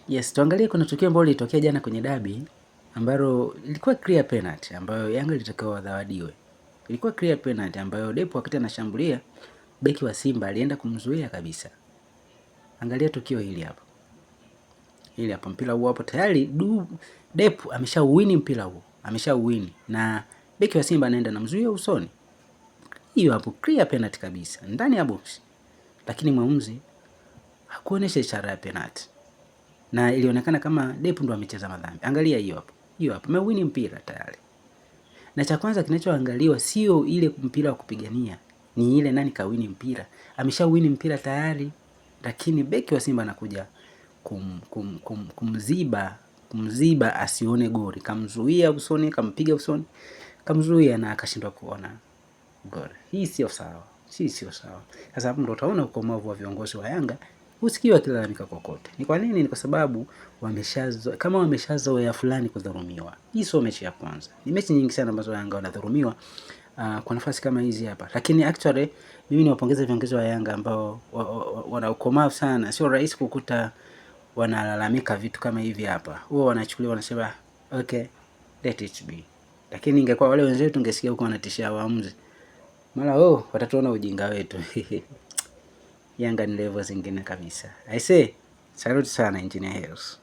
Yes, tuangalie kuna tukio ambalo lilitokea jana kwenye dabi ambalo ilikuwa clear penalty ambayo Yanga ilitakiwa wadhawadiwe. Ilikuwa clear penalty ambayo Depo wakati anashambulia beki wa Simba alienda kumzuia kabisa. Angalia tukio hili hapa. Hili hapa mpira huo hapo tayari Depo ameshauwini mpira huo. Ameshauwini na beki wa Simba anaenda namzuia usoni. Hiyo hapo clear penalty kabisa ndani ya box. Lakini mwamuzi hakuonesha ishara ya penalty. Na ilionekana kama Depu ndo amecheza madhambi. Angalia hiyo hapo. Hiyo hapo amewini mpira tayari. Na cha kwanza kinachoangaliwa sio ile mpira wa kupigania, ni ile nani kawini mpira. Ameshawini mpira tayari, lakini beki wa Simba anakuja kumziba asione goli. Kamzuia usoni, kampiga usoni, kamzuia na akashindwa kuona goli. Hii sio sawa. Sio sawa. Sasa hapo ndo utaona ukomavu wa viongozi wa Yanga. Usikiwa kilalamika kokote. Ni kwa nini? Ni kwa sababu wameshazoea fulani kudhulumiwa. Hii sio mechi ya kwanza. Ni mechi nyingi sana ambazo Yanga wanadhulumiwa kwa nafasi kama hizi hapa. Lakini actually mimi niwapongeze viongozi wa Yanga ambao wana ukomavu sana. Sio rahisi kukuta wanalalamika vitu kama hivi hapa. Wao wanachukulia wanasema okay, let it be. Lakini ingekuwa wale wenzetu tungesikia huko wanatishia waamuzi. Mara watatuona ujinga wetu. Yanga ni level zingine kabisa. I say, salute sana Engineer Hersi.